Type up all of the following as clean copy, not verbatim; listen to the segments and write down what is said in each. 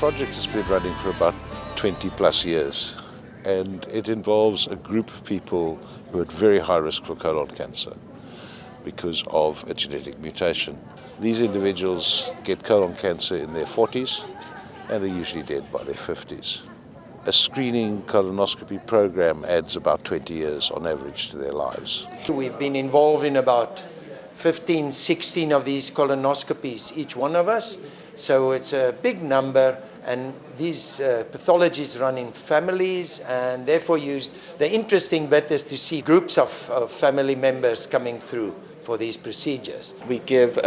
project has been running for about 20 plus years, and it involves a group of people who are at very high risk for colon cancer because of a genetic mutation. These individuals get colon cancer in their 40s and are usually dead by their 50s. A screening colonoscopy program adds about 20 years on average to their lives. We've been involved in about 15, 16 of these colonoscopies, each one of us. So it's a big number, and these pathologies run in families, and therefore the interesting bit is to see groups of family members coming through for these procedures. We give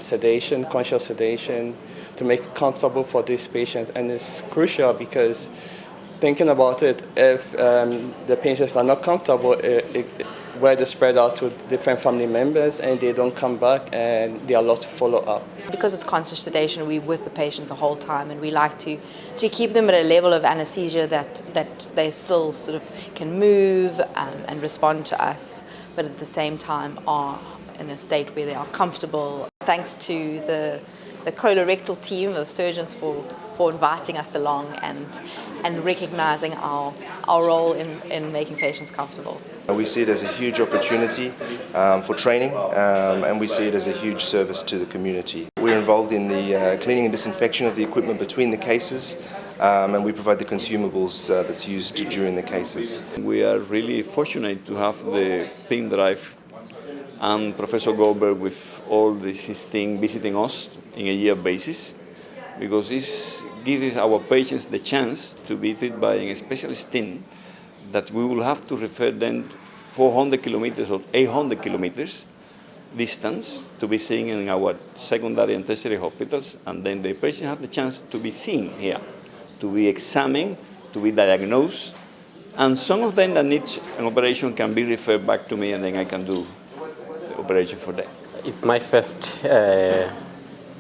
sedation, conscious sedation, to make it comfortable for these patients, and it's crucial because thinking about it, if the patients are not comfortable, where they spread out to different family members and they don't come back and they are lost to follow up. Because it's conscious sedation, we're with the patient the whole time, and we like to keep them at a level of anesthesia that they still sort of can move and respond to us, but at the same time are in a state where they are comfortable. Thanks to the colorectal team of surgeons for inviting us along and recognizing our role in making patients comfortable. We see it as a huge opportunity for training, and we see it as a huge service to the community. We're involved in the cleaning and disinfection of the equipment between the cases, and we provide the consumables that's used during the cases. We are really fortunate to have the PinkDrive and Professor Goldberg with all this thing visiting us in a year basis, because this gives our patients the chance to be treated by a specialist team that we will have to refer them 400 kilometers or 800 kilometers distance to be seen in our secondary and tertiary hospitals, and then the patient have the chance to be seen here, to be examined, to be diagnosed, and some of them that need an operation can be referred back to me, and then I can do the operation for them. It's my first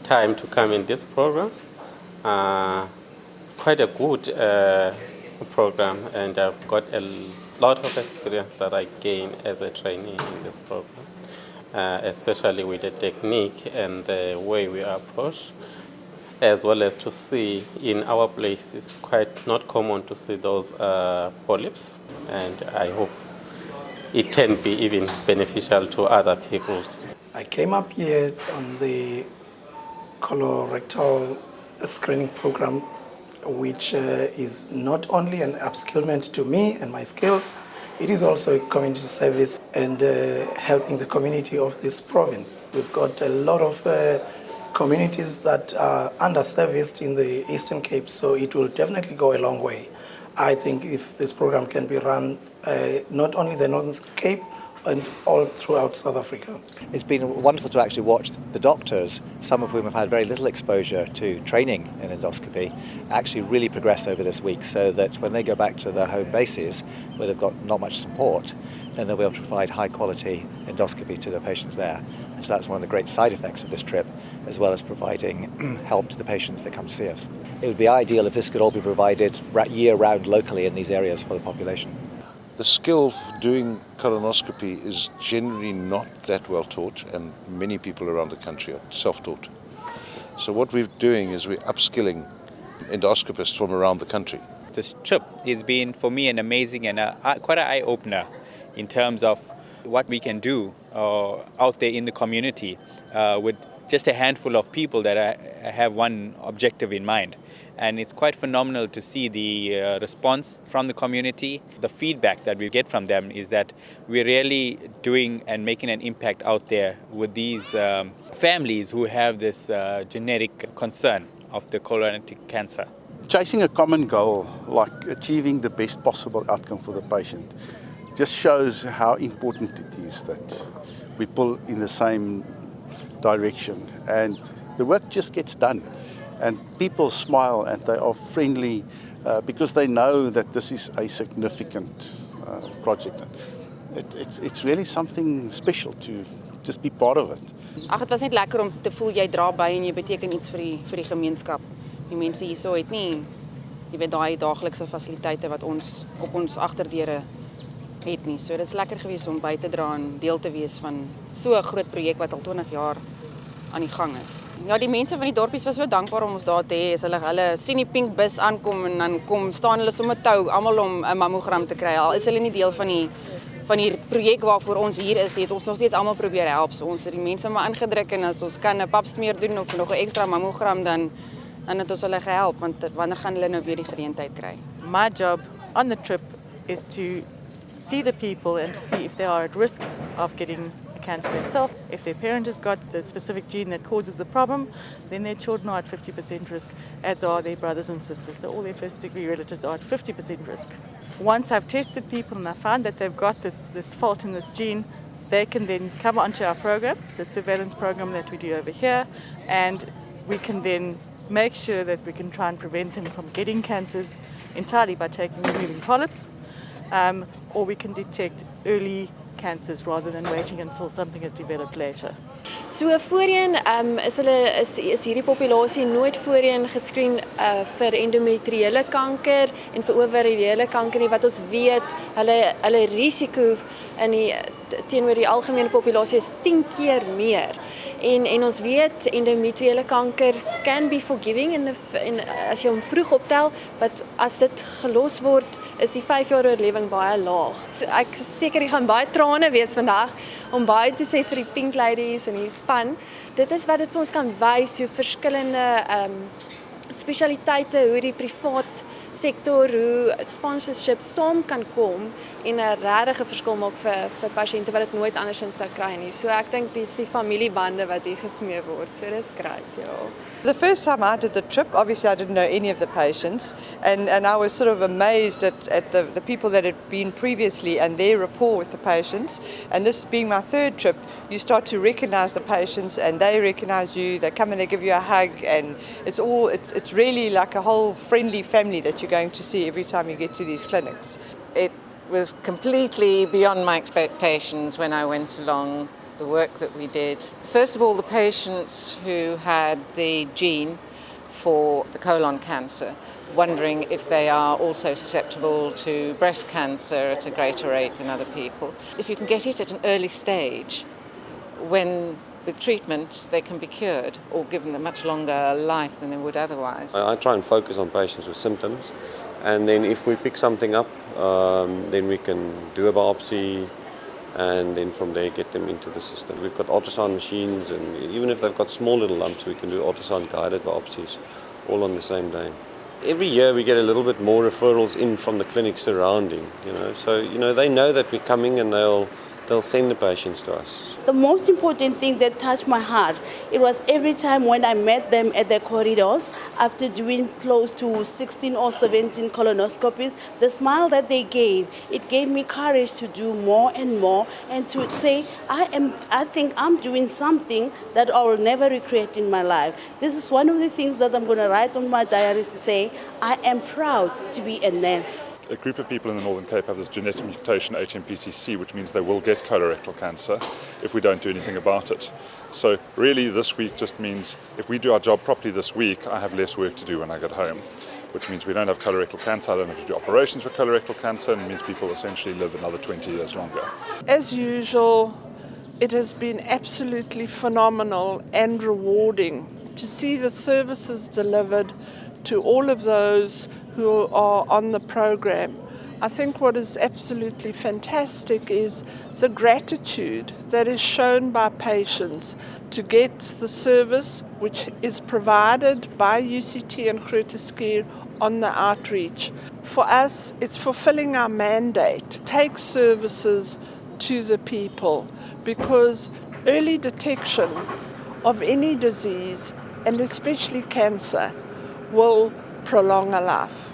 time to come in this program. It's quite a good program, and I've got a lot of experience that I gained as a trainee in this program, especially with the technique and the way we approach, as well as to see in our place it's quite not common to see those polyps, and I hope it can be even beneficial to other people. I came up here on the colorectal screening program, which is not only an upskillment to me and my skills, it is also a community service and helping the community of this province. We've got a lot of communities that are underserviced in the Eastern Cape, so it will definitely go a long way. I think if this program can be run not only the Northern Cape, and all throughout South Africa. It's been wonderful to actually watch the doctors, some of whom have had very little exposure to training in endoscopy, actually really progress over this week, so that when they go back to their home bases, where they've got not much support, then they'll be able to provide high quality endoscopy to their patients there. And so that's one of the great side effects of this trip, as well as providing help to the patients that come to see us. It would be ideal if this could all be provided year-round locally in these areas for the population. The skill of doing colonoscopy is generally not that well taught, and many people around the country are self-taught. So what we're doing is we're upskilling endoscopists from around the country. This trip has been for me an amazing and quite an eye-opener in terms of what we can do out there in the community with just a handful of people that have one objective in mind. And it's quite phenomenal to see the response from the community. The feedback that we get from them is that we're really doing and making an impact out there with these families who have this genetic concern of the colorectal cancer. Chasing a common goal, like achieving the best possible outcome for the patient, just shows how important it is that we pull in the same direction and the work just gets done. And people smile and they are friendly because they know that this is a significant project. It's really something special to just be part of it. Ag, dit was net lekker om te voel jy dra by en jy beteken iets vir die gemeenskap. Die mense hierso het nie, jy weet, daai daaglikse fasiliteite wat ons op ons agterdeure het nie. So dit is lekker geweest om by te dra en deel te wees van so 'n groot projek wat al 20 jaar aan die gang is. Ja, die mense van die dorpies was so dankbaar om ons daar te hê. Hulle sien die pink bus aankom en dan staan hulle sommer tou almal om 'n mammogram te kry. Al is hulle nie deel van die projek waarvoor ons hier is, het ons nog steeds almal probeer help. So ons het die mense maar ingedruk en as ons kan 'n papsmeer doen of nog 'n ekstra mammogram dan het ons hulle gehelp want wanneer gaan hulle nou weer die geleentheid kry? My job on the trip is to see the people and to see if they are at risk of getting cancer themselves. If their parent has got the specific gene that causes the problem, then their children are at 50% risk, as are their brothers and sisters. So all their first-degree relatives are at 50% risk. Once I've tested people and I found that they've got this fault in this gene, they can then come onto our program, the surveillance program that we do over here, and we can then make sure that we can try and prevent them from getting cancers entirely by removing polyps, or we can detect early cancers rather than waiting until something is developed later. So voorheen is hierdie populasie nooit voorheen geskreen vir endometriële kanker en vir ovariële kanker nie. Wat ons weet, hulle risiko teenoor die algemene populasie is 10 keer meer. En ons weet endometriële kanker can be forgiving as jy hom vroeg optel, maar as dit gelos word, is die 5 jaar oorlewing baie laag. Ek is seker jy gaan baie trane wees vandag om baie te sê vir die Pink Ladies en die span. Dit is wat dit vir ons kan wys hoe verskillende spesialiteite, hoe die privaat sektor, hoe sponsorship saam kan kom en 'n regte verskil maak vir pasiënte wat dit nooit andersins sou kry nie. So ek dink dis die familiebande wat hier gesmee word. So dis great, ja. The first time I did the trip, obviously I didn't know any of the patients, and I was sort of amazed at the people that had been previously and their rapport with the patients. And this being my third trip, you start to recognize the patients and they recognize you, they come and they give you a hug, and it's really like a whole friendly family that you're going to see every time you get to these clinics. It was completely beyond my expectations when I went along, the work that we did. First of all, the patients who had the gene for the colon cancer, wondering if they are also susceptible to breast cancer at a greater rate than other people. If you can get it at an early stage, when with treatment they can be cured or given a much longer life than they would otherwise. I try and focus on patients with symptoms, and then if we pick something up, then we can do a biopsy, and then from there get them into the system. We've got ultrasound machines, and even if they've got small little lumps, we can do ultrasound guided biopsies all on the same day. Every year we get a little bit more referrals in from the clinics surrounding, so they know that we're coming and they'll send the patients to us. The most important thing that touched my heart, it was every time when I met them at the corridors after doing close to 16 or 17 colonoscopies, the smile that they gave, it gave me courage to do more and more and to say, I think I'm doing something that I will never recreate in my life. This is one of the things that I'm going to write on my diary and say, I am proud to be a nurse. A group of people in the Northern Cape have this genetic mutation, HMPCC, which means they will get colorectal cancer if we don't do anything about it. So really this week just means if we do our job properly this week, I have less work to do when I get home, which means we don't have colorectal cancer, I don't have to do operations for colorectal cancer, and it means people essentially live another 20 years longer. As usual, it has been absolutely phenomenal and rewarding to see the services delivered to all of those who are on the program. I think what is absolutely fantastic is the gratitude that is shown by patients to get the service which is provided by UCT and Groote Schuur on the outreach. For us, it's fulfilling our mandate, take services to the people, because early detection of any disease, and especially cancer, will prolong a life.